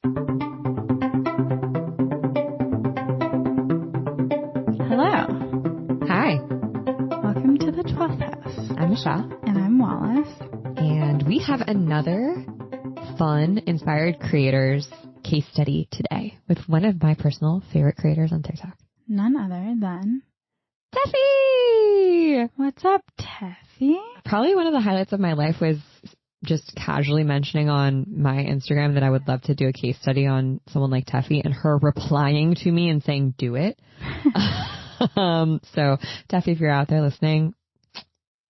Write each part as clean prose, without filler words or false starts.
Hello. Hi. Welcome to the 12th house. I'm Michelle. And I'm Wallace. And we have another fun, inspired creators case study today with one of my personal favorite creators on TikTok. None other than Teffy! What's up, Teffy? Probably one of the highlights of my life was just casually mentioning on my Instagram that I would love to do a case study on someone like Teffy and her replying to me and saying, do it. So Teffy, if you're out there listening,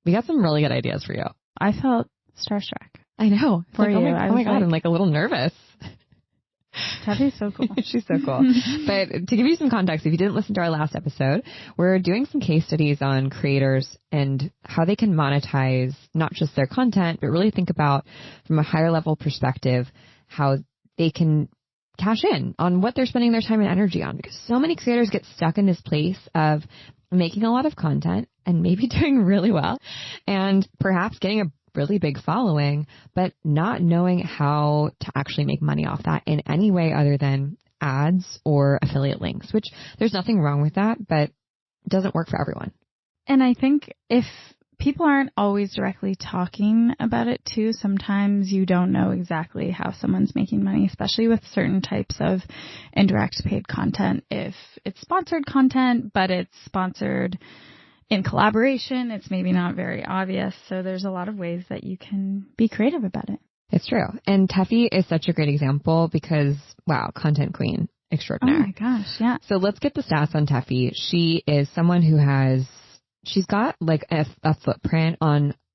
we got some really good ideas for you. I felt starstruck. I know. For like, you. Oh my God, I'm like a little nervous. Teffy's so cool. She's so cool. But to give you some context, if you didn't listen to our last episode, we're doing some case studies on creators and how they can monetize not just their content, but really think about from a higher level perspective, how they can cash in on what they're spending their time and energy on. Because so many creators get stuck in this place of making a lot of content and maybe doing really well and perhaps getting a really big following, but not knowing how to actually make money off that in any way other than ads or affiliate links, which there's nothing wrong with that, but it doesn't work for everyone. And I think if people aren't always directly talking about it too, sometimes you don't know exactly how someone's making money, especially with certain types of indirect paid content. If it's sponsored content, but it's sponsored in collaboration, it's maybe not very obvious. So there's a lot of ways that you can be creative about it. It's true. And Teffy is such a great example because, wow, content queen extraordinaire. Oh my gosh, yeah. So let's get the stats on Teffy. She is someone who she's got like a footprint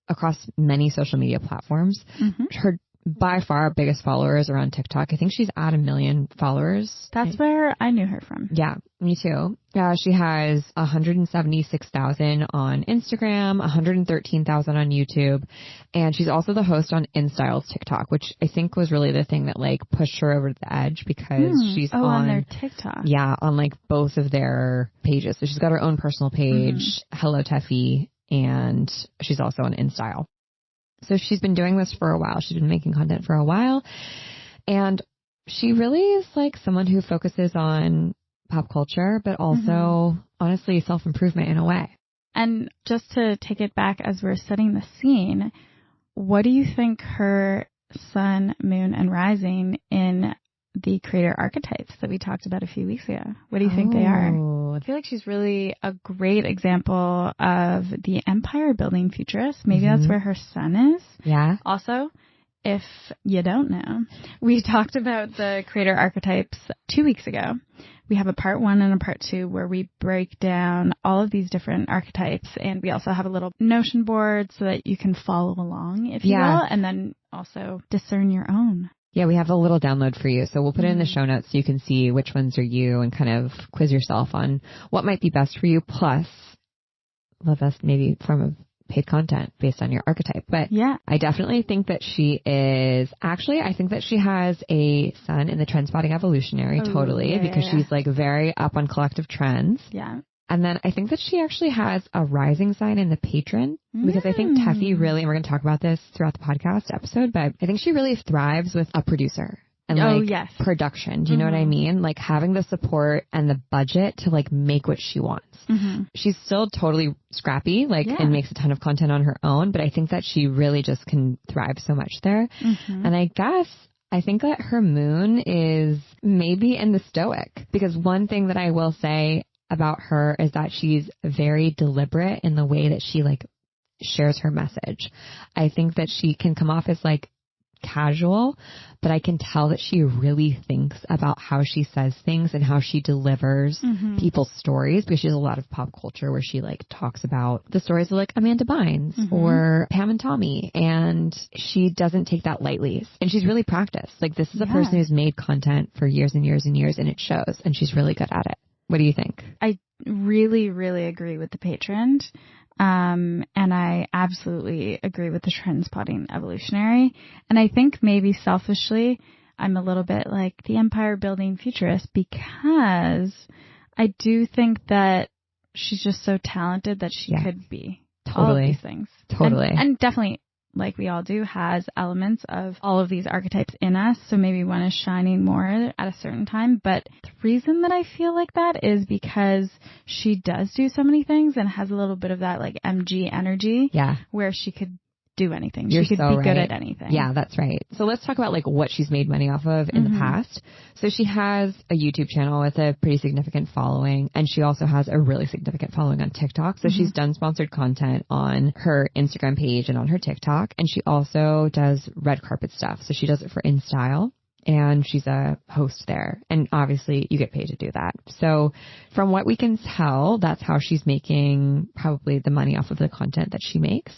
across many social media platforms. Mm-hmm. Her by far biggest followers are on TikTok. I think she's at 1 million followers. That's where I knew her from. Yeah, me too. She has 176,000 on Instagram, 113,000 on YouTube. And she's also the host on InStyle's TikTok, which I think was really the thing that like pushed her over the edge because she's on their TikTok. Yeah, on like both of their pages. So she's got her own personal page, Hello Teffy, and she's also on InStyle. So she's been doing this for a while. She's been making content for a while. And she really is like someone who focuses on pop culture, but also honestly self-improvement in a way. And just to take it back as we're setting the scene, what do you think her sun, moon, and rising in the creator archetypes that we talked about a few weeks ago? What do you think they are? I feel like she's really a great example of the empire building futurist. Maybe that's where her sun is. Yeah. Also, if you don't know, we talked about the creator archetypes 2 weeks ago. We have a part 1 and a part 2 where we break down all of these different archetypes, and we also have a little Notion board so that you can follow along, if you will, and then also discern your own. Yeah, we have a little download for you. So we'll put it in the show notes so you can see which ones are you and kind of quiz yourself on what might be best for you. Plus, the best maybe form of paid content based on your archetype. But yeah, I definitely think that I think that she has a sun in the trend spotting evolutionary, because she's like very up on collective trends. Yeah. And then I think that she actually has a rising sign in the patron because I think Teffy really, and we're going to talk about this throughout the podcast episode, but I think she really thrives with a producer and production. Do you know what I mean? Like having the support and the budget to like make what she wants. She's still totally scrappy, and makes a ton of content on her own, but I think that she really just can thrive so much there. And I think that her moon is maybe in the stoic, because one thing that I will say about her is that she's very deliberate in the way that she like shares her message. I think that she can come off as like casual, but I can tell that she really thinks about how she says things and how she delivers people's stories, because she has a lot of pop culture where she like talks about the stories of like Amanda Bynes or Pam and Tommy, and she doesn't take that lightly. And she's really practiced. Like this is a person who's made content for years and years and years, and it shows, and she's really good at it. What do you think? I really, really agree with the patron. And I absolutely agree with the trend spotting evolutionary. And I think maybe selfishly, I'm a little bit like the empire building futurist, because I do think that she's just so talented that she could be all of these things. Totally. And definitely like we all do, has elements of all of these archetypes in us. So maybe one is shining more at a certain time. But the reason that I feel like that is because she does do so many things and has a little bit of that like MG energy. Yeah. Where she could do anything. You're she could so be right. good at anything. Yeah, that's right. So let's talk about like what she's made money off of in the past. So she has a YouTube channel with a pretty significant following, and she also has a really significant following on TikTok. So she's done sponsored content on her Instagram page and on her TikTok, and she also does red carpet stuff. So she does it for InStyle. And she's a host there. And obviously you get paid to do that. So from what we can tell, that's how she's making probably the money off of the content that she makes.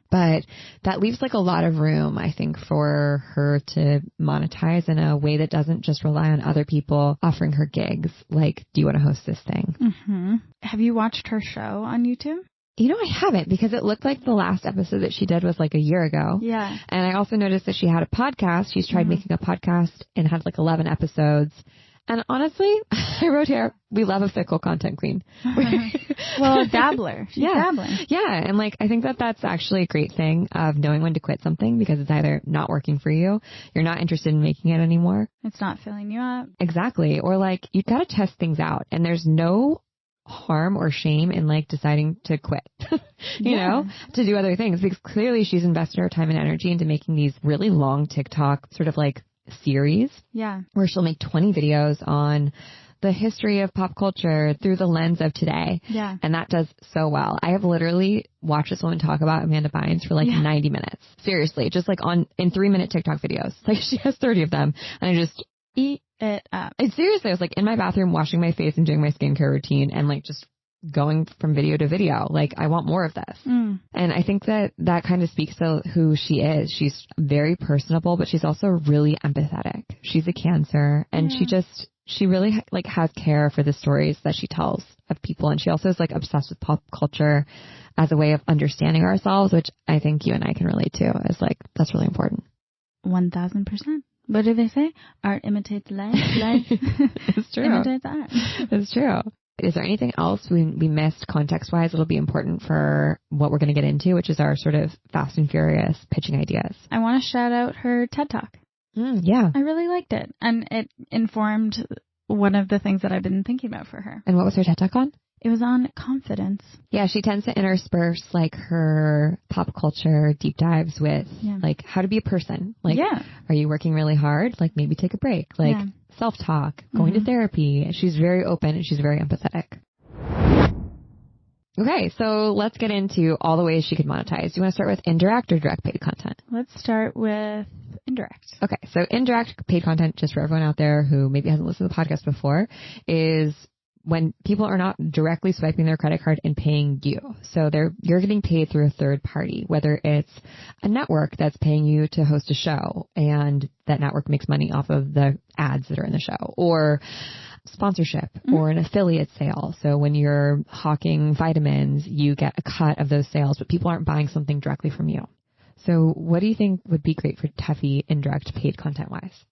But that leaves like a lot of room, I think, for her to monetize in a way that doesn't just rely on other people offering her gigs. Like, do you want to host this thing? Have you watched her show on YouTube? You know, I haven't, because it looked like the last episode that she did was like a year ago. Yeah. And I also noticed that she had a podcast. She's tried making a podcast and had like 11 episodes. And honestly, I wrote here, we love a fickle content queen. Well, a dabbler. She's dabbling. Yeah. And like, I think that that's actually a great thing of knowing when to quit something, because it's either not working for you, you're not interested in making it anymore. It's not filling you up. Exactly. Or like, you got to test things out, and there's no harm or shame in like deciding to quit, you know, to do other things, because clearly she's invested her time and energy into making these really long TikTok sort of like series. Yeah. Where she'll make 20 videos on the history of pop culture through the lens of today. Yeah. And that does so well. I have literally watched this woman talk about Amanda Bynes for like 90 minutes. Seriously, just like in 3-minute TikTok videos. Like she has 30 of them, and I just eat it up. And seriously, I was like in my bathroom washing my face and doing my skincare routine and like just going from video to video. Like, I want more of this. And I think that that kind of speaks to who she is. She's very personable, but she's also really empathetic. She's a Cancer, and she really like has care for the stories that she tells of people. And she also is like obsessed with pop culture as a way of understanding ourselves, which I think you and I can relate to. Is like, that's really important. 1000%. What do they say? Art imitates life. Life it's true. imitates art. It's true. Is there anything else we missed context-wise that'll be important for what we're going to get into, which is our sort of fast and furious pitching ideas? I want to shout out her TED Talk. Yeah. I really liked it. And it informed one of the things that I've been thinking about for her. And what was her TED Talk on? It was on confidence. Yeah, she tends to intersperse like her pop culture deep dives with like how to be a person. Like, are you working really hard? Like, maybe take a break. Like self-talk, going to therapy. She's very open and she's very empathetic. Okay, so let's get into all the ways she could monetize. Do you want to start with indirect or direct paid content? Let's start with indirect. Okay, so indirect paid content, just for everyone out there who maybe hasn't listened to the podcast before, is when people are not directly swiping their credit card and paying you. So you're getting paid through a third party, whether it's a network that's paying you to host a show and that network makes money off of the ads that are in the show, or sponsorship or an affiliate sale. So when you're hawking vitamins, you get a cut of those sales, but people aren't buying something directly from you. So what do you think would be great for Teffy indirect paid content wise?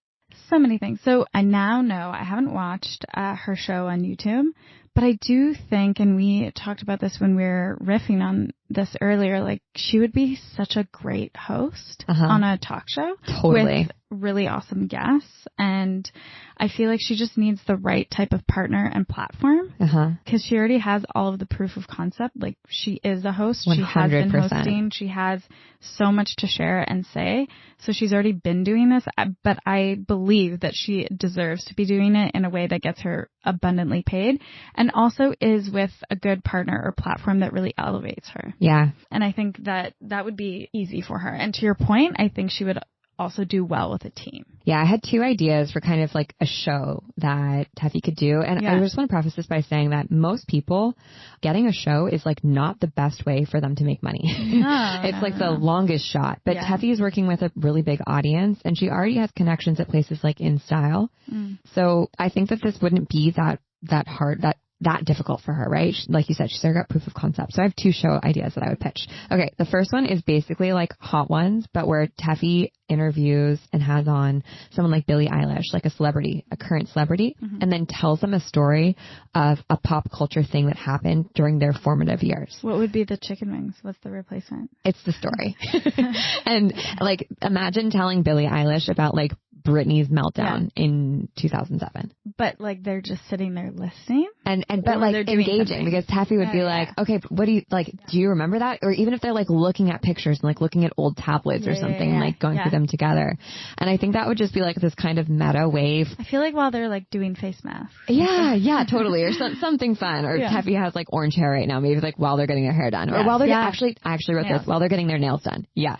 So many things. So I now know, I haven't watched her show on YouTube, but I do think, and we talked about this when we were riffing on this earlier, like she would be such a great host on a talk show with really awesome guests. And I feel like she just needs the right type of partner and platform because she already has all of the proof of concept. Like she is a host. 100%. She has been hosting. She has so much to share and say. So she's already been doing this, but I believe that she deserves to be doing it in a way that gets her abundantly paid and also is with a good partner or platform that really elevates her. Yeah. And I think that that would be easy for her. And to your point, I think she would also do well with a team. Yeah, I had 2 ideas for kind of like a show that Teffy could do. And I just want to preface this by saying that most people getting a show is like not the best way for them to make money. It's like the longest shot. But Teffy is working with a really big audience and she already has connections at places like InStyle. So I think that this wouldn't be that hard, that that difficult for her, right? Like you said, she's already got proof of concept. So I have 2 show ideas that I would pitch. Okay. The first one is basically like Hot Ones, but where Teffy interviews and has on someone like Billie Eilish, like a celebrity, a current celebrity, and then tells them a story of a pop culture thing that happened during their formative years. What would be the chicken wings? What's the replacement? It's the story. And like, imagine telling Billie Eilish about like Britney's meltdown in 2007. But like they're just sitting there listening, but like engaging, because Teffy would be like, okay, what do you like? Do you remember that? Or even if they're like looking at pictures and like looking at old tabloids or something, and like going through them together. And I think that would just be like this kind of meta wave. I feel like while they're like doing face masks. Yeah, totally. Or something fun. Or Teffy has like orange hair right now, maybe like while they're getting their hair done, or while they're I actually wrote this, while they're getting their nails done. Yes.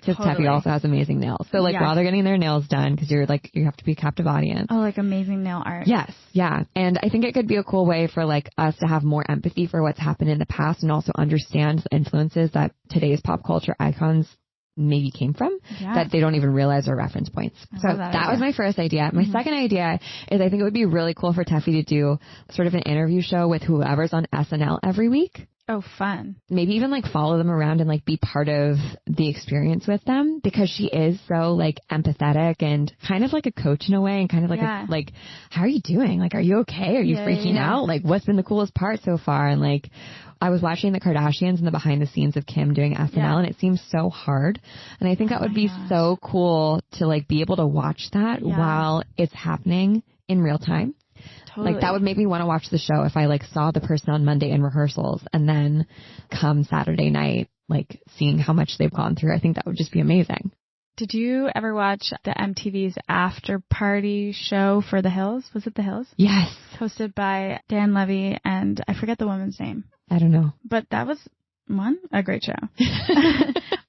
Because Teffy also has amazing nails. So like while they're getting their nails done, because you're like, you have to be a captive audience. Oh, like amazing nail art. Yes. Yeah. And I think it could be a cool way for like us to have more empathy for what's happened in the past and also understand the influences that today's pop culture icons maybe came from that they don't even realize are reference points. So that was my first idea. My second idea is I think it would be really cool for Teffy to do sort of an interview show with whoever's on SNL every week. Oh, fun. Maybe even like follow them around and like be part of the experience with them, because she is so like empathetic and kind of like a coach in a way, and kind of like like, how are you doing? Like, are you okay? Are you freaking out? Like, what's been the coolest part so far? And like, I was watching the Kardashians and the behind the scenes of Kim doing SNL and it seems so hard. And I think that would be so cool to like be able to watch that while it's happening in real time. Totally. Like that would make me want to watch the show if I like saw the person on Monday in rehearsals and then come Saturday night, like seeing how much they've gone through. I think that would just be amazing. Did you ever watch the MTV's after party show for The Hills? Was it The Hills? Yes. Hosted by Dan Levy and I forget the woman's name. I don't know. But that was a great show.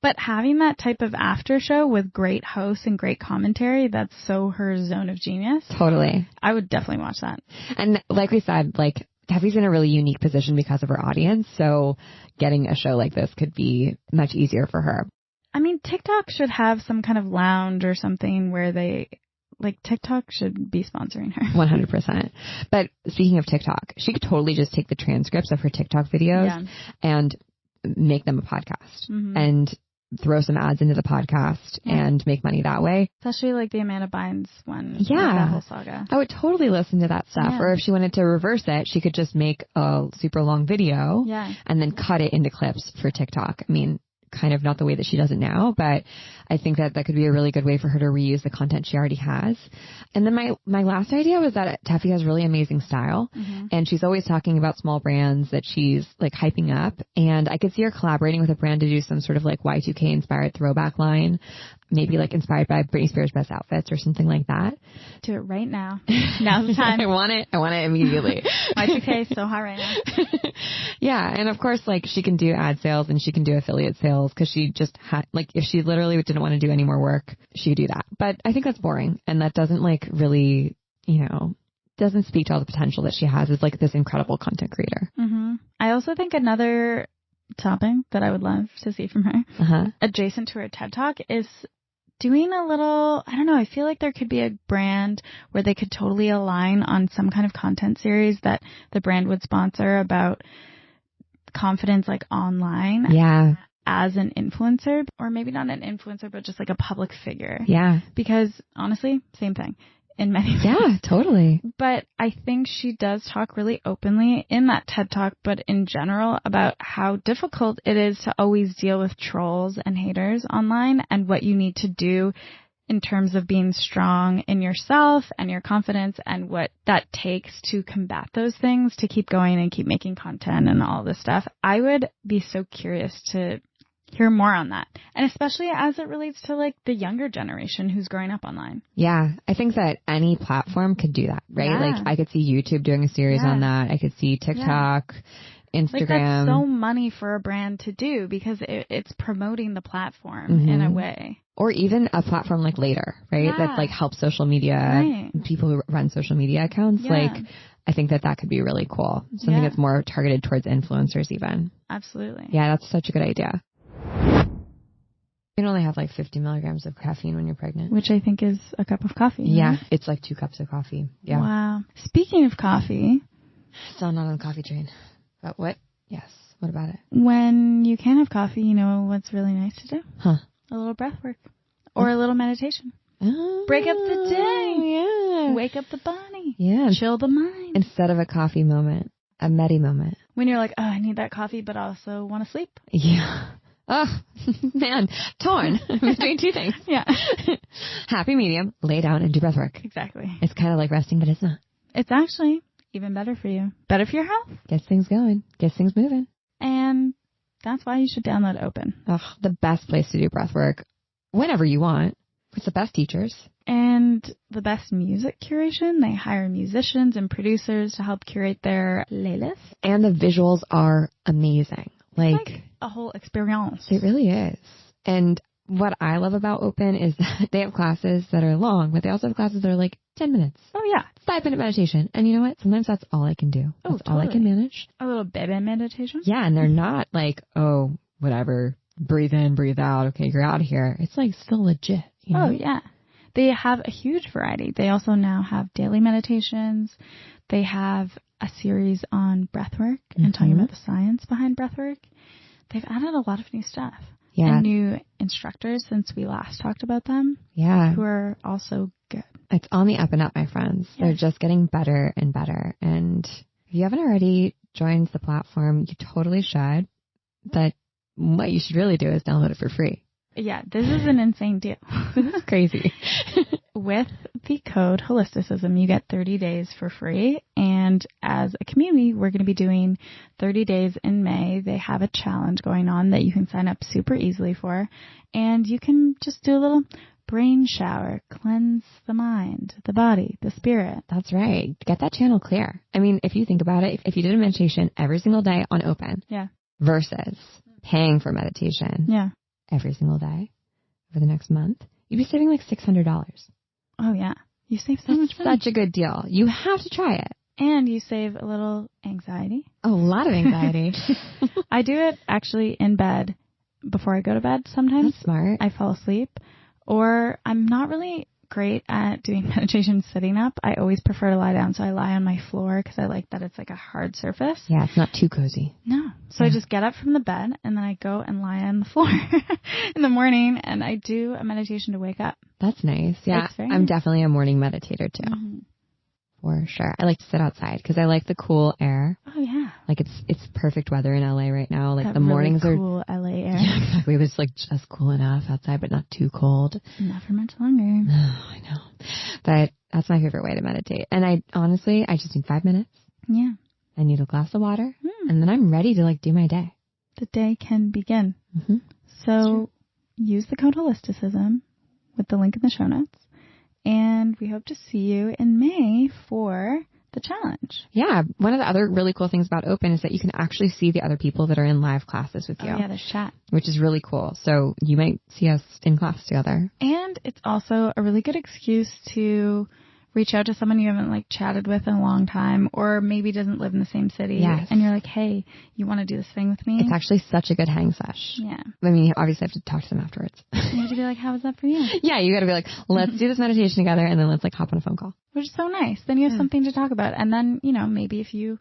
But having that type of after show with great hosts and great commentary, that's so her zone of genius. Totally. I would definitely watch that. And like we said, like Teffy's in a really unique position because of her audience. So getting a show like this could be much easier for her. I mean, TikTok should have some kind of lounge or something where they... Like TikTok should be sponsoring her. 100%. But speaking of TikTok, she could totally just take the transcripts of her TikTok videos and make them a podcast and throw some ads into the podcast and make money that way. Especially like the Amanda Bynes one. Yeah. That whole saga. I would totally listen to that stuff. Yeah. Or if she wanted to reverse it, she could just make a super long video and then cut it into clips for TikTok. I mean, kind of not the way that she does it now, but I think that that could be a really good way for her to reuse the content she already has. And then my last idea was that Teffy has really amazing style and she's always talking about small brands that she's like hyping up. And I could see her collaborating with a brand to do some sort of like Y2K inspired throwback line, maybe like inspired by Britney Spears' best outfits or something like that. Do it right now. Now's the time. I want it immediately. Y2K is so hot right now. Yeah. And of course, like she can do ad sales and she can do affiliate sales because she just had, like, if she literally didn't want to do any more work, she could do that. But I think that's boring. And that doesn't like really, doesn't speak to all the potential that she has as like this incredible content creator. I also think another topic that I would love to see from her, adjacent to her TED Talk, is doing a little, I don't know, I feel like there could be a brand where they could totally align on some kind of content series that the brand would sponsor about confidence like online. Yeah. As an influencer, or maybe not an influencer, but just like a public figure. Yeah. Because honestly, same thing in many ways. Yeah, totally. But I think she does talk really openly in that TED Talk, but in general about how difficult it is to always deal with trolls and haters online and what you need to do in terms of being strong in yourself and your confidence and what that takes to combat those things, to keep going and keep making content and all this stuff. I would be so curious to hear more on that. And especially as it relates to like the younger generation who's growing up online. Yeah. I think that any platform could do that, right? Yeah. Like I could see YouTube doing a series on that. I could see TikTok, Instagram. Like that's so money for a brand to do because it's promoting the platform in a way. Or even a platform like Later, right? Yeah. That like helps social media, people who run social media accounts. Yeah. Like I think that could be really cool. Something that's more targeted towards influencers even. Absolutely. Yeah, that's such a good idea. You can only have like 50 milligrams of caffeine when you're pregnant. Which I think is a cup of coffee. Yeah, it's like 2 cups of coffee. Yeah. Wow. Speaking of coffee, Still not on the coffee train. But what? Yes. What about it? When you can't have coffee, you know what's really nice to do? Huh. A little breath work. Or a little meditation. Oh, break up the day. Yeah. Wake up the body. Yeah. Chill the mind. Instead of a coffee moment, a medi moment. When you're like, oh, I need that coffee, but I also want to sleep. Yeah. Oh, man. Torn between two things. Yeah. Happy medium. Lay down and do breath work. Exactly. It's kind of like resting, but it's not. It's actually even better for you. Better for your health. Gets things going. Gets things moving. And that's why you should download Open. Oh, the best place to do breath work whenever you want. It's the best teachers. And the best music curation. They hire musicians and producers to help curate their playlist. And the visuals are amazing. Like a whole experience. It really is. And what I love about Open is that they have classes that are long, but they also have classes that are like 10 minutes. Oh, yeah. 5-minute meditation. And you know what? Sometimes that's all I can do. That's all I can manage. A little baby meditation. Yeah. And they're not like, oh, whatever. Breathe in, breathe out. Okay, you're out of here. It's like still legit. You know? Oh, yeah. They have a huge variety. They also now have daily meditations. They have a series on breathwork and talking about the science behind breathwork. They've added a lot of new stuff. Yeah. And new instructors since we last talked about them. Yeah. Who are also good. It's on the up and up, my friends. Yes. They're just getting better and better. And if you haven't already joined the platform, you totally should. But what you should really do is download it for free. Yeah, this is an insane deal. This is crazy. With the code Holisticism, you get 30 days for free. And as a community, we're going to be doing 30 days in May. They have a challenge going on that you can sign up super easily for. And you can just do a little brain shower, cleanse the mind, the body, the spirit. That's right. Get that channel clear. I mean, if you think about it, if you did a meditation every single day on Open versus paying for meditation every single day for the next month, you'd be saving like $600. Oh, yeah. You save so much money. Such a good deal. You have to try it. And you save a little anxiety. A lot of anxiety. I do it actually in bed before I go to bed sometimes. That's smart. I fall asleep. Or I'm not really great at doing meditation sitting up. I always prefer to lie down. So I lie on my floor because I like that it's like a hard surface. Yeah, it's not too cozy. No. So I just get up from the bed and then I go and lie on the floor in the morning and I do a meditation to wake up. That's nice. Yeah, I'm definitely a morning meditator too. Mm-hmm. For sure. I like to sit outside because I like the cool air. Oh, yeah. Like it's perfect weather in LA right now. Like that the mornings really cool LA air. Yeah, exactly. It was like just cool enough outside, but not too cold. Not for much longer. Oh, I know. But that's my favorite way to meditate. And I just need 5 minutes. Yeah. I need a glass of water and then I'm ready to like do my day. The day can begin. Mm-hmm. So use the code Holisticism with the link in the show notes. And we hope to see you in May for the challenge. Yeah. One of the other really cool things about Open is that you can actually see the other people that are in live classes with you. Oh, yeah, there's chat. Which is really cool. So you might see us in class together. And it's also a really good excuse to reach out to someone you haven't like chatted with in a long time or maybe doesn't live in the same city. Yes. And you're like, hey, you want to do this thing with me? It's actually such a good hang sesh. Yeah. I mean, you obviously have to talk to them afterwards. You have to be like, how was that for you? Yeah, you got to be like, let's do this meditation together and then let's like hop on a phone call. Which is so nice. Then you have something to talk about. And then, you know, maybe if you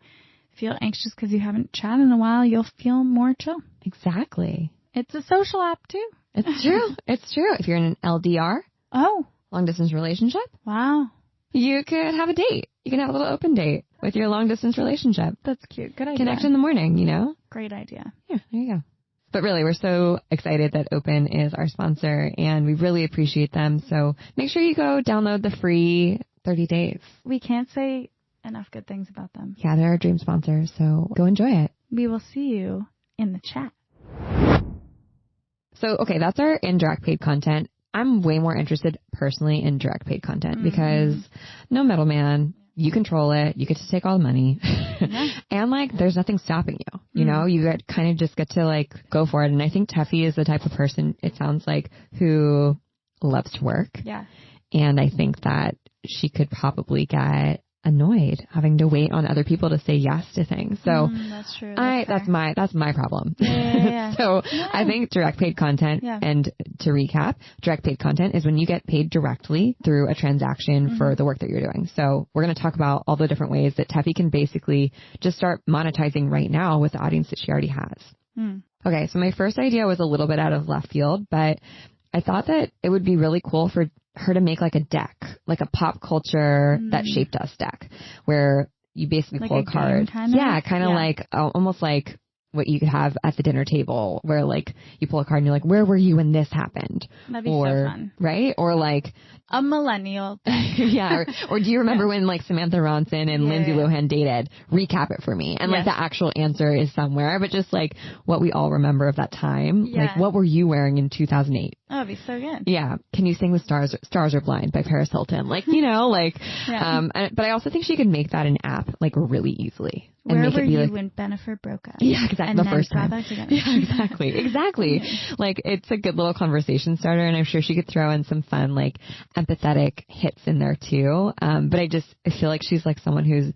feel anxious because you haven't chatted in a while, you'll feel more chill. Exactly. It's a social app too. It's true. It's true. If you're in an LDR. Oh. Long distance relationship. Wow. You could have a date. You can have a little open date with your long distance relationship. That's cute. Good idea. Connect in the morning, you know? Great idea. Yeah, there you go. But really, we're so excited that Open is our sponsor and we really appreciate them. So make sure you go download the free 30 days. We can't say enough good things about them. Yeah, they're our dream sponsor. So go enjoy it. We will see you in the chat. So, okay, that's our indirect paid content. I'm way more interested personally in direct paid content because no middleman, you control it. You get to take all the money and like, there's nothing stopping you, you know, you kind of just get to like go for it. And I think Teffy is the type of person, it sounds like, who loves to work. Yeah. And I think that she could probably get annoyed having to wait on other people to say yes to things. So that's true. That's my problem. Yeah. So I think direct paid content, and to recap, direct paid content is when you get paid directly through a transaction for the work that you're doing. So we're going to talk about all the different ways that Teffy can basically just start monetizing right now with the audience that she already has. Okay. So my first idea was a little bit out of left field, but I thought that it would be really cool for her to make like a deck, like a pop culture that shaped us deck, where you basically like pull a card. Yeah, kind of like almost like what you could have at the dinner table, where like you pull a card and you're like, where were you when this happened? That'd be so fun. Right? Or like a millennial. Yeah. Or do you remember when like Samantha Ronson and Lindsay Lohan dated? Recap it for me. And like the actual answer is somewhere, but just like what we all remember of that time. Yeah. Like what were you wearing in 2008? Oh, that'd be so good. Yeah. Can you sing the Stars Are Blind by Paris Hilton? Like, like, but I also think she could make that an app like really easily. And Where make were it be you like, when Bennifer broke up? Yeah, exactly. And the first time. Yeah, exactly. Like it's a good little conversation starter, and I'm sure she could throw in some fun, like empathetic hits in there too. But I feel like she's like someone who's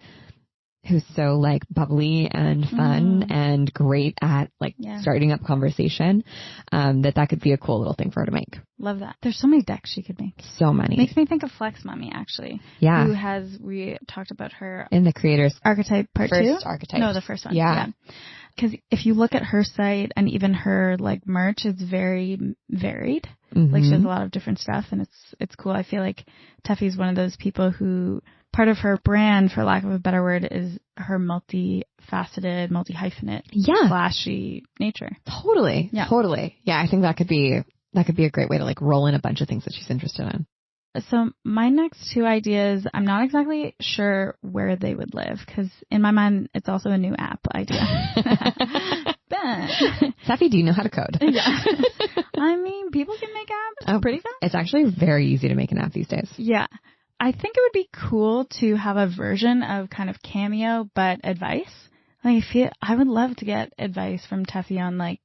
so like bubbly and fun and great at like starting up conversation, that could be a cool little thing for her to make. Love that. There's so many decks she could make. So many. Makes me think of Flex Mommy, actually. Yeah. We talked about her in the creators archetype part first 2. Archetype. No, the first one. Yeah. Because if you look at her site and even her like merch, it's very varied. Like she has a lot of different stuff, and it's cool. I feel like Teffy's one of those people who part of her brand, for lack of a better word, is her multifaceted, multi-hyphenate, flashy nature. Totally. Yeah. Totally. Yeah. I think that could be a great way to like roll in a bunch of things that she's interested in. So my next 2 ideas, I'm not exactly sure where they would live, because in my mind, it's also a new app idea. Teffy, do you know how to code? Yeah. I mean, people can make apps pretty fast. It's actually very easy to make an app these days. Yeah. I think it would be cool to have a version of kind of Cameo, but advice. Like, I would love to get advice from Teffy on like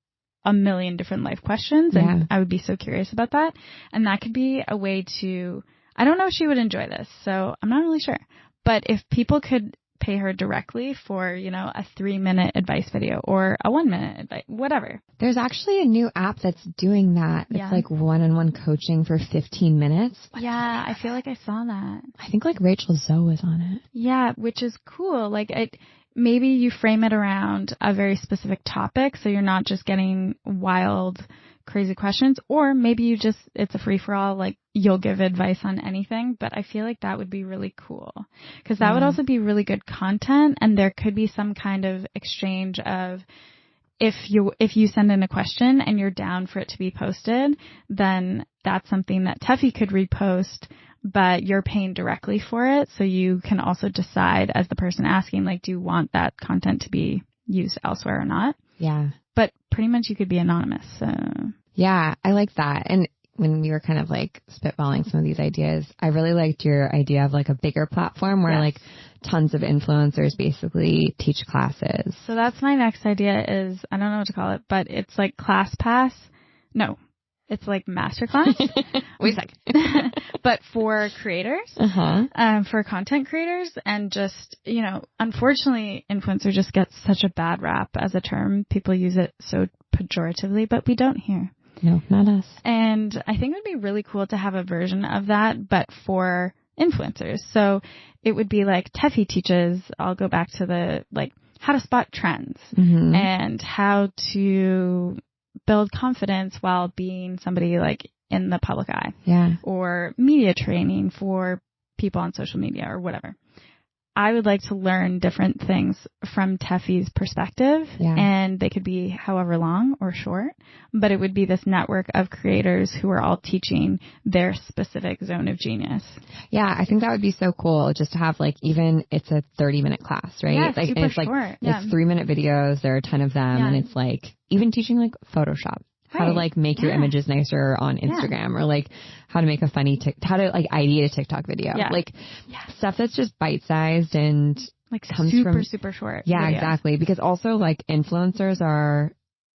a million different life questions, and I would be so curious about that. And that could be a way to, I don't know if she would enjoy this, so I'm not really sure. But if people could pay her directly for, a 3-minute advice video or a 1-minute advice, whatever. There's actually a new app that's doing that. It's like one-on-one coaching for 15 minutes. Yeah, I feel like I saw that. I think like Rachel Zoe was on it. Yeah, which is cool. Like maybe you frame it around a very specific topic, so you're not just getting wild, crazy questions, or maybe it's a free-for-all, like you'll give advice on anything. But I feel like that would be really cool, because that would also be really good content, and there could be some kind of exchange of, if you send in a question and you're down for it to be posted, then that's something that Teffy could repost, but you're paying directly for it. So you can also decide as the person asking, like, do you want that content to be used elsewhere or not? Yeah. But pretty much you could be anonymous. So. Yeah, I like that. And when we were kind of like spitballing some of these ideas, I really liked your idea of like a bigger platform where like tons of influencers basically teach classes. So that's my next idea is, I don't know what to call it, but it's like ClassPass. No, it's like masterclass. Wait a sec. But for creators, for content creators, and just, unfortunately, influencer just gets such a bad rap as a term. People use it so pejoratively, but we don't here. No, not us. And I think it would be really cool to have a version of that, but for influencers. So it would be like Teffy teaches, I'll go back to the, like, how to spot trends and how to build confidence while being somebody like in the public eye. Yeah. Or media training for people on social media or whatever. I would like to learn different things from Teffy's perspective, and they could be however long or short, but it would be this network of creators who are all teaching their specific zone of genius. Yeah, I think that would be so cool, just to have like, even it's a 30-minute class, right? Yeah, like, super and it's short. Like, it's 3-minute videos. There are a ton of them, and it's like even teaching like Photoshop. How to like make your images nicer on Instagram, or like how to make a funny how to like ideate a TikTok video, like stuff that's just bite sized and like super short. Yeah, videos. Exactly. Because also like influencers are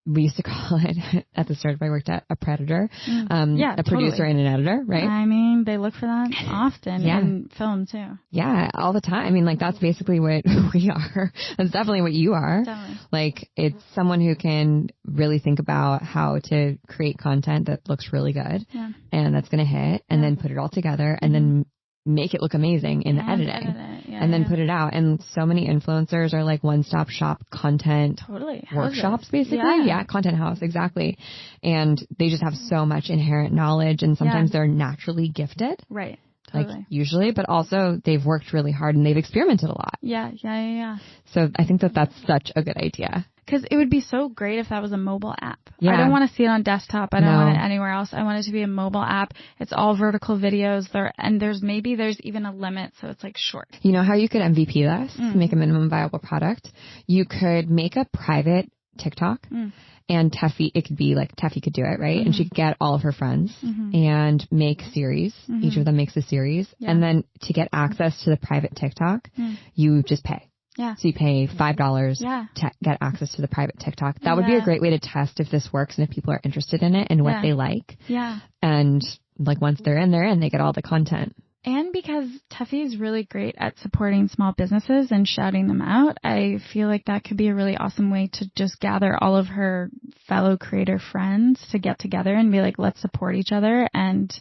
we used to call it at the start of I worked at a predator, a totally. producer and an editor, right? I mean, they look for that often in film too. Yeah, all the time. I mean, like that's basically what we are. That's definitely what you are. Definitely. Like it's someone who can really think about how to create content that looks really good and that's going to hit and then put it all together and then make it look amazing in the editing and then put it out. And so many influencers are like one-stop shop content workshops, basically. Yeah. Content house. Exactly. And they just have so much inherent knowledge and sometimes they're naturally gifted. Right. Like usually, but also they've worked really hard and they've experimented a lot. Yeah. So I think that that's such a good idea. Because it would be so great if that was a mobile app. Yeah. I don't want to see it on desktop. I don't want it anywhere else. I want it to be a mobile app. It's all vertical videos there, and there's even a limit, so it's like short. You know how you could MVP this, make a minimum viable product? You could make a private TikTok. And Teffy, it could be like Teffy could do it, right? And she could get all of her friends and make series. Each of them makes a series. And then to get access to the private TikTok, you just pay. Yeah. So you pay $5 to get access to the private TikTok. That would be a great way to test if this works and if people are interested in it and what they like. Yeah. And like once they're in, they get all the content. And because Teffy is really great at supporting small businesses and shouting them out, I feel like that could be a really awesome way to just gather all of her fellow creator friends to get together and be like, let's support each other. And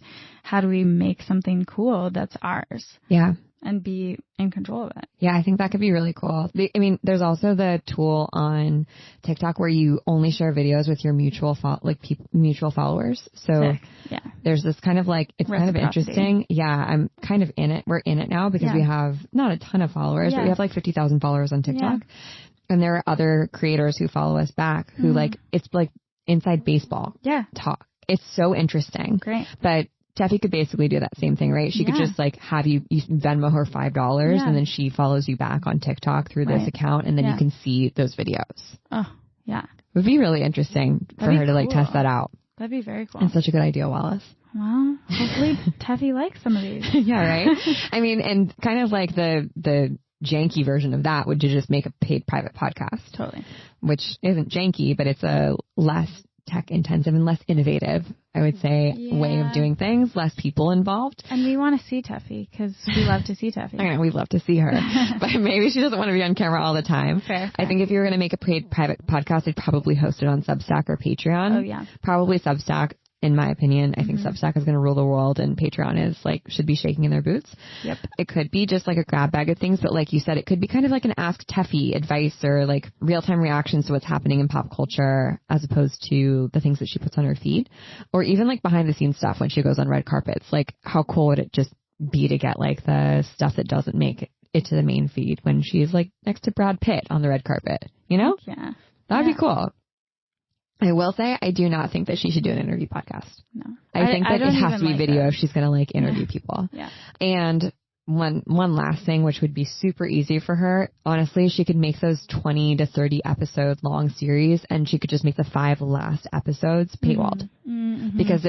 how do we make something cool that's ours? Yeah. And be in control of it. Yeah, I think that could be really cool. I mean, there's also the tool on TikTok where you only share videos with your mutual followers. So there's this kind of like, it's kind of interesting. Yeah, I'm kind of in it. We're in it now because we have not a ton of followers, but we have like 50,000 followers on TikTok. And there are other creators who follow us back who like, it's like inside baseball talk. It's so interesting. Great. But Teffy could basically do that same thing, right? She could just like have you Venmo her $5 and then she follows you back on TikTok through this account and then you can see those videos. Oh, yeah. It would be really interesting for her to like test that out. That'd be very cool. It's such a good idea, Wallace. Well, hopefully Teffy likes some of these. Yeah, right? I mean, and kind of like the janky version of that would just make a paid private podcast. Totally. Which isn't janky, but it's a less tech intensive and less innovative, I would say, way of doing things, less people involved. And we want to see Teffy because we love to see Teffy. I know, we'd love to see her, but maybe she doesn't want to be on camera all the time. Fair. I think if you were going to make a paid private podcast, I'd probably host it on Substack or Patreon. Oh, yeah. Probably Substack. In my opinion, I think Substack is going to rule the world and Patreon is like, should be shaking in their boots. Yep. It could be just like a grab bag of things, but like you said, it could be kind of like an Ask Teffy advice or like real-time reactions to what's happening in pop culture as opposed to the things that she puts on her feed or even like behind the scenes stuff when she goes on red carpets. Like how cool would it just be to get like the stuff that doesn't make it to the main feed when she's like next to Brad Pitt on the red carpet, you know? Yeah. That'd be cool. I will say, I do not think that she should do an interview podcast. No. I think that it has to be video if she's going to like interview people. Yeah. And one last thing, which would be super easy for her. Honestly, she could make those 20 to 30 episode long series and she could just make the 5 last episodes paywalled because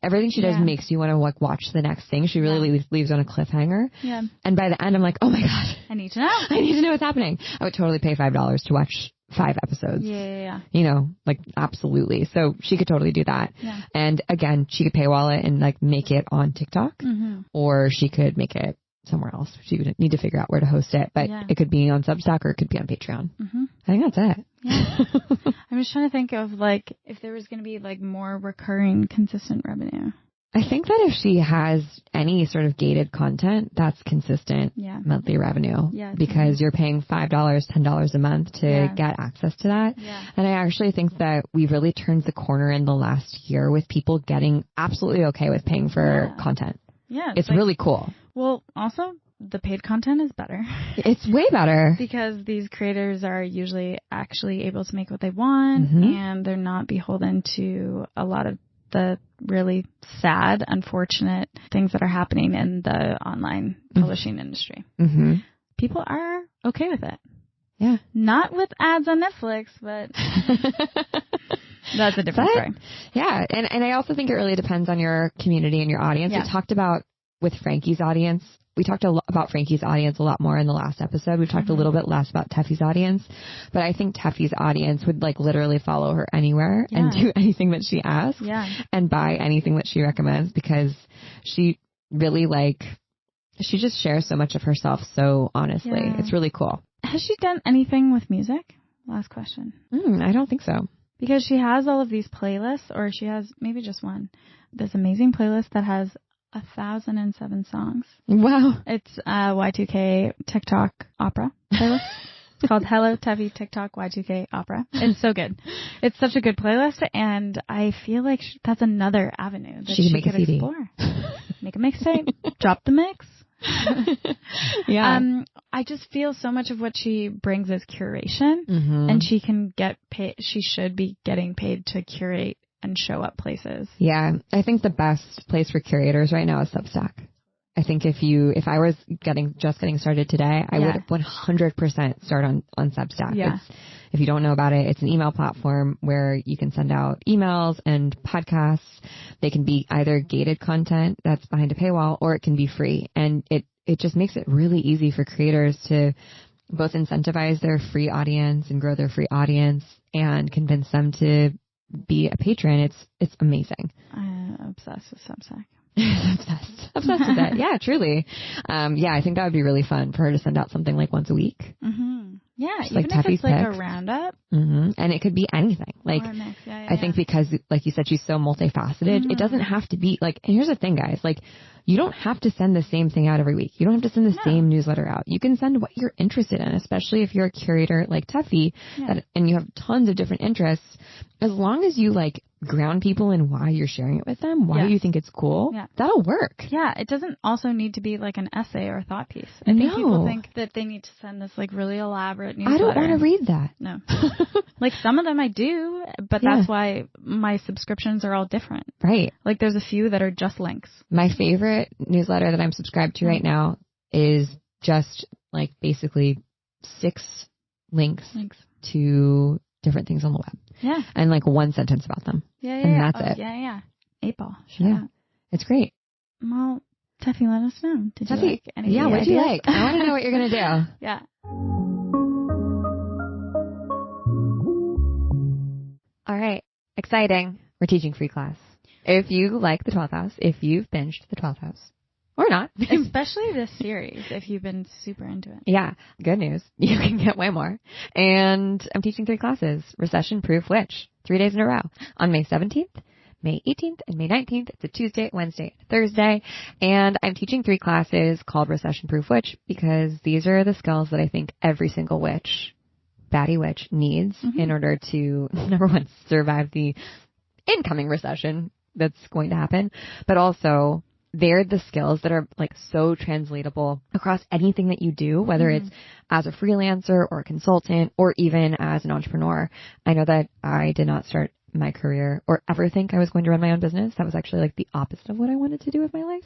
everything she does makes you want to like watch the next thing. She really leaves on a cliffhanger. Yeah. And by the end, I'm like, oh my God, I need to know. I need to know what's happening. I would totally pay $5 to watch 5 episodes. Yeah. You know, like absolutely. So she could totally do that. Yeah. And again, she could paywall it and like make it on TikTok or she could make it somewhere else. She would need to figure out where to host it, but it could be on Substack or it could be on Patreon. I think that's it. Yeah. I'm just trying to think of like if there was going to be like more recurring consistent revenue. I think that if she has any sort of gated content, that's consistent monthly revenue because you're paying $5, $10 a month to get access to that. Yeah. And I actually think that we've really turned the corner in the last year with people getting absolutely okay with paying for content. Yeah. It's like, really cool. Well, also the paid content is better. It's way better. Because these creators are usually actually able to make what they want and they're not beholden to a lot of the really sad, unfortunate things that are happening in the online publishing industry. People are okay with it. Yeah. Not with ads on Netflix, but that's a different story. Yeah. And I also think it really depends on your community and your audience. We talked about with Frankie's audience We talked about Frankie's audience a lot more in the last episode. We've talked a little bit less about Teffy's audience, but I think Teffy's audience would like literally follow her anywhere and do anything that she asks and buy anything that she recommends, because she really she just shares so much of herself so honestly. It's really cool. Has she done anything with music? Last question. I don't think so. Because she has all of these playlists, or she has maybe just one. This amazing playlist that has 1,007 songs. Wow. It's Y2K TikTok opera playlist. It's called Hello Teffy TikTok Y2K opera. It's so good. It's such a good playlist, and I feel like that's another avenue that she could explore. Make a mixtape. Drop the mix. I just feel so much of what she brings is curation, and she can get paid. She should be getting paid to curate and show up places. Yeah, I think the best place for curators right now is Substack. I think if I was just getting started today, I would 100% start on Substack. Yeah. If you don't know about it, it's an email platform where you can send out emails and podcasts. They can be either gated content that's behind a paywall, or it can be free. And it just makes it really easy for creators to both incentivize their free audience and grow their free audience and convince them to be a patron. It's amazing. I'm obsessed with Substack. Obsessed with it. Yeah, truly. I think that would be really fun for her to send out something like once a week. Yeah, just even like if it's like a roundup. And it could be anything. Like, I think because, like you said, she's so multifaceted, it doesn't have to be like, and here's the thing, guys, like, you don't have to send the same thing out every week. You don't have to send the same newsletter out. You can send what you're interested in, especially if you're a curator like Teffy and you have tons of different interests. As long as you like ground people in why you're sharing it with them, why you think it's cool, that'll work. Yeah, it doesn't also need to be like an essay or a thought piece. I think people think that they need to send this like really elaborate newsletter. I don't want to read that. No. Like some of them I do, but that's why my subscriptions are all different. Right. Like there's a few that are just links. My favorite newsletter that I'm subscribed to right now is just like basically 6 links to different things on the web. Yeah. And like 1 sentence about them. And that's it. Yeah. 8-ball. It's great. Well, Teffy, let us know. Did Teffy, you like any what do you like? I want to know what you're going to do. Yeah. All right. Exciting. We're teaching free class. If you like the 12th house, if you've binged the 12th house, or not. Especially this series, if you've been super into it. Yeah. Good news. You can get way more. And I'm teaching 3 classes. Recession-proof witch. 3 days in a row. On May 17th, May 18th, and May 19th. It's a Tuesday, Wednesday, Thursday. And I'm teaching 3 classes called Recession-proof witch because these are the skills that I think every single witch, baddie witch, needs in order to, number one, survive the incoming recession that's going to happen, but also they're the skills that are like so translatable across anything that you do, whether it's as a freelancer or a consultant or even as an entrepreneur. I know that I did not start my career or ever think I was going to run my own business. That was actually like the opposite of what I wanted to do with my life.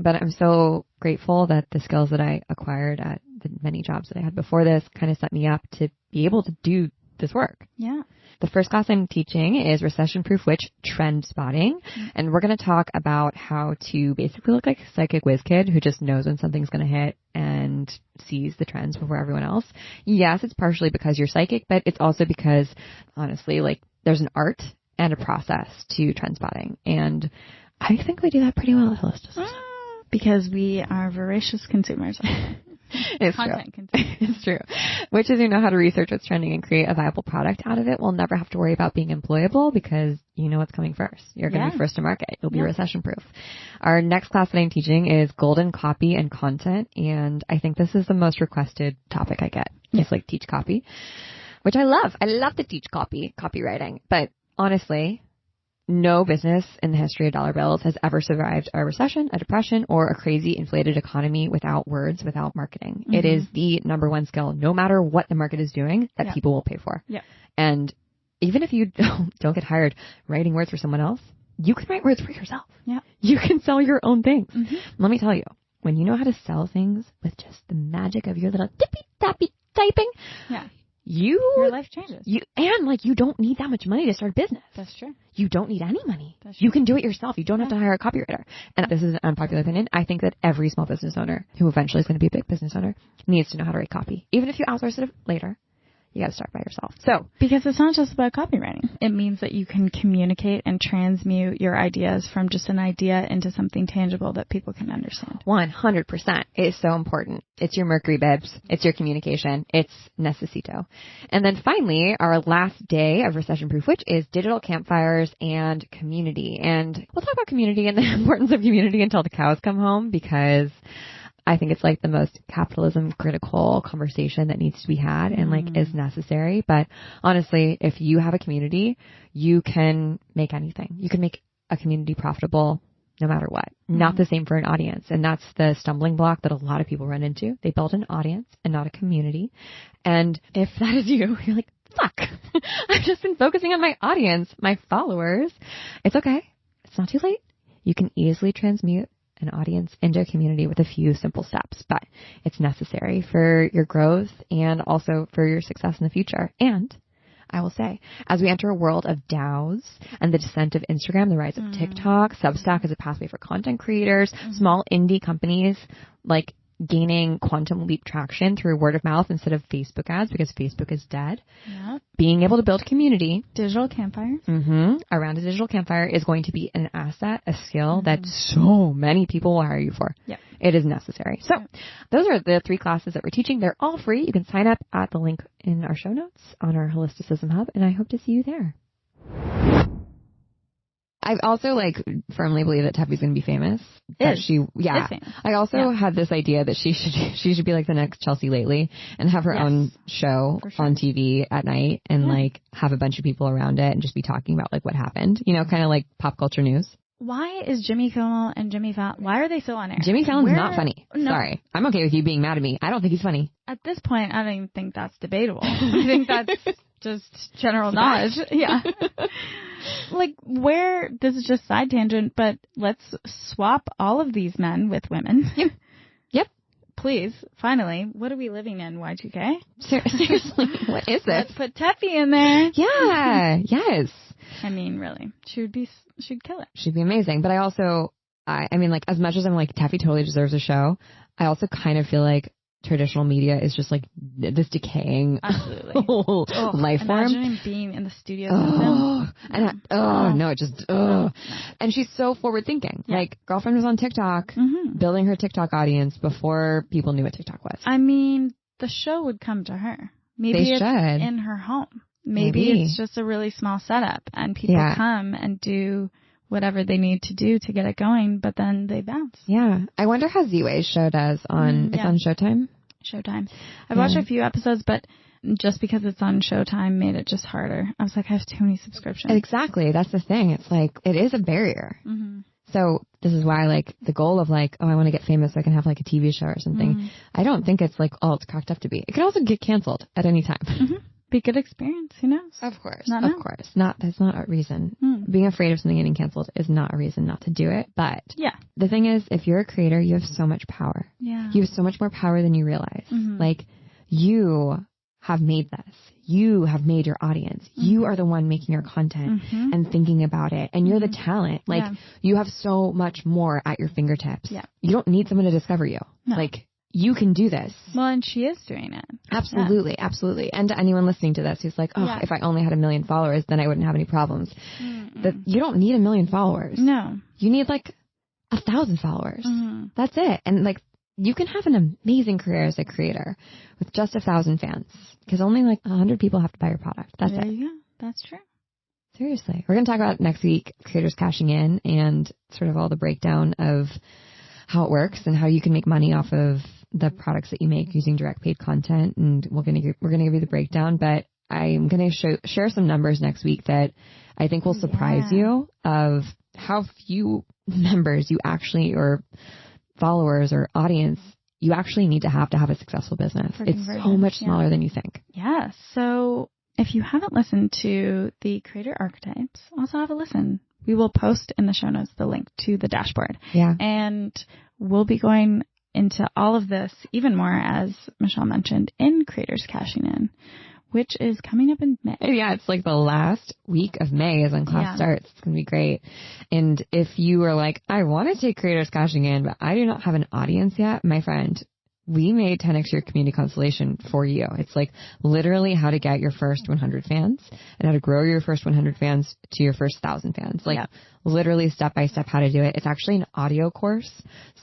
But I'm so grateful that the skills that I acquired at the many jobs that I had before this kind of set me up to be able to do this work. Yeah. The first class I'm teaching is Recession-proof witch trend spotting. And we're going to talk about how to basically look like a psychic whiz kid who just knows when something's going to hit and sees the trends before everyone else. Yes, it's partially because you're psychic, but it's also because honestly, like there's an art and a process to trend spotting. And I think we do that pretty well at Holisticism. Because we are voracious consumers. It's content true. It's true. Witches who know how to research what's trending and create a viable product out of it will never have to worry about being employable because you know what's coming first. You're going to be first to market. You'll be recession proof. Our next class that I'm teaching is golden copy and content. And I think this is the most requested topic I get. It's like teach copy, which I love. I love to teach copywriting. But honestly, no business in the history of dollar bills has ever survived a recession, a depression, or a crazy inflated economy without words, without marketing. It is the number one skill, no matter what the market is doing, that people will pay for. And even if you don't get hired writing words for someone else, you can write words for yourself. You can sell your own things. Let me tell you, when you know how to sell things with just the magic of your little tippy-tappy typing, your life changes. You don't need that much money to start a business. That's true. You don't need any money. You can do it yourself. You don't have to hire a copywriter. And this is an unpopular opinion. I think that every small business owner who eventually is going to be a big business owner needs to know how to write copy. Even if you outsource it later, you got to start by yourself. So, because it's not just about copywriting. It means that you can communicate and transmute your ideas from just an idea into something tangible that people can understand. 100%. It is so important. It's your Mercury, babes. It's your communication. It's necesito. And then finally, our last day of recession proof, which is digital campfires and community. And we'll talk about community and the importance of community until the cows come home, because I think it's like the most capitalism critical conversation that needs to be had and like is necessary. But honestly, if you have a community, you can make anything. You can make a community profitable no matter what. Not the same for an audience. And that's the stumbling block that a lot of people run into. They build an audience and not a community. And if that is you, you're like, fuck, I've just been focusing on my audience, my followers. It's okay. It's not too late. You can easily transmute an audience into a community with a few simple steps, but it's necessary for your growth and also for your success in the future. And I will say, as we enter a world of DAOs and the descent of Instagram, the rise of TikTok, Substack as a pathway for content creators, small indie companies like gaining quantum leap traction through word of mouth instead of Facebook ads because Facebook is dead. Yep. Being able to build community. Digital campfires. Around a digital campfire is going to be an asset, a skill that so many people will hire you for. Yep. It is necessary. So those are the 3 classes that we're teaching. They're all free. You can sign up at the link in our show notes on our Holisticism Hub, and I hope to see you there. I also firmly believe that Teffy's going to be famous. I also had this idea that she should be like the next Chelsea Lately and have her own show on TV at night and have a bunch of people around it and just be talking about what happened. You know, kind of like pop culture news. Why is Jimmy Kimmel and Jimmy Fallon, why are they still on air? Jimmy Fallon's not funny. No. Sorry. I'm okay with you being mad at me. I don't think he's funny. At this point, I don't even think that's debatable. I think that's just general knowledge. Yeah. This is just side tangent, but let's swap all of these men with women. Yep. Please, finally, what are we living in, Y2K? Seriously, what is this? Let's put Teffy in there. Yeah, yes. I mean, really, she'd kill it. She'd be amazing. But I also, I mean, as much as I'm Teffy totally deserves a show, I also kind of feel like traditional media is just this decaying life form. Imagine being in the studio with them. And she's so forward thinking. Yeah. Girlfriend was on TikTok, building her TikTok audience before people knew what TikTok was. I mean, the show would come to her. Maybe it's in her home. Maybe it's just a really small setup and people come and do whatever they need to do to get it going, but then they bounce. Yeah. I wonder how Z-Way's show does on, it's on Showtime? Showtime. I've watched a few episodes, but just because it's on Showtime made it just harder. I was like, I have too many subscriptions. Exactly. That's the thing. It's it is a barrier. So this is why the goal of I want to get famous so I can have a TV show or something. I don't think it's all it's cracked up to be. It could also get canceled at any time. Be a good experience. Who knows? Of course. That's not a reason. Being afraid of something getting canceled is not a reason not to do it. But the thing is, if you're a creator, you have so much power. Yeah. You have so much more power than you realize. You have made this. You have made your audience. You are the one making your content and thinking about it. And you're the talent. You have so much more at your fingertips. Yeah. You don't need someone to discover you. No. You can do this. Well, and she is doing it. Absolutely, absolutely. And to anyone listening to this who's if I only had 1 million followers, then I wouldn't have any problems. You don't need 1 million followers. No. You need 1,000 followers. That's it. And you can have an amazing career as a creator with just 1,000 fans because only 100 people have to buy your product. That's it. There you go. That's true. Seriously. We're going to talk about next week creators cashing in and sort of all the breakdown of how it works and how you can make money off of the products that you make using direct paid content. And we're going to give you the breakdown, but I'm going to share some numbers next week that I think will surprise you of how few members you actually, or followers or audience, you actually need to have a successful business. It's so much smaller than you think. Yeah. So if you haven't listened to the creator archetypes, also have a listen. We will post in the show notes the link to the dashboard. Yeah. And we'll be going into all of this even more, as Michelle mentioned, in Creators Cashing In, which is coming up in May. Yeah, it's like the last week of May is when class starts. It's going to be great. And if you are like, I want to take creators cashing in, but I do not have an audience yet, my friend, we made 10x your community constellation for you. It's like literally how to get your first 100 fans and how to grow your first 100 fans to your first 1,000 fans. Like literally step by step how to do it. It's actually an audio course.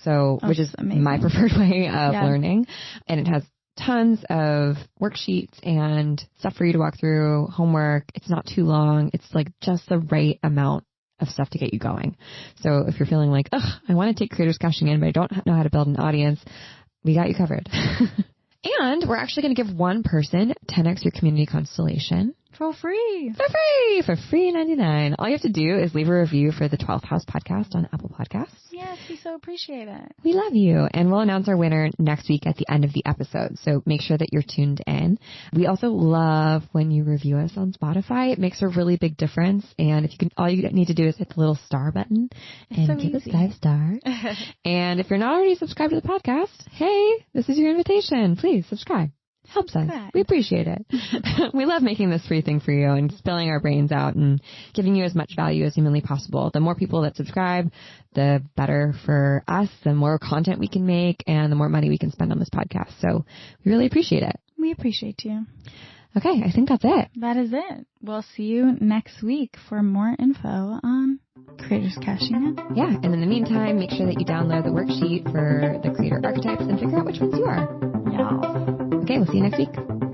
So, which is amazing. My preferred way of learning. And it has tons of worksheets and stuff for you to walk through, homework. It's not too long. It's like just the right amount of stuff to get you going. So if you're feeling like, ugh, I want to take creators cashing in, but I don't know how to build an audience, we got you covered. And we're actually going to give one person 10x your community constellation. For free. For free 99. All you have to do is leave a review for the 12th House podcast on Apple Podcasts. Yes, we so appreciate it. We love you. And we'll announce our winner next week at the end of the episode. So make sure that you're tuned in. We also love when you review us on Spotify. It makes a really big difference. And if you can, all you need to do is hit the little star button and give us 5 stars. And if you're not already subscribed to the podcast, hey, this is your invitation. Please subscribe. Helps us. We appreciate it. We love making this free thing for you and spilling our brains out and giving you as much value as humanly possible. The more people that subscribe, the better for us, the more content we can make, and the more money we can spend on this podcast. So we really appreciate it. We appreciate you. Okay, I think that's it. That is it. We'll see you next week for more info on creators cashing in. Yeah, and in the meantime, make sure that you download the worksheet for the creator archetypes and figure out which ones you are. Yeah. Okay, we'll see you next week.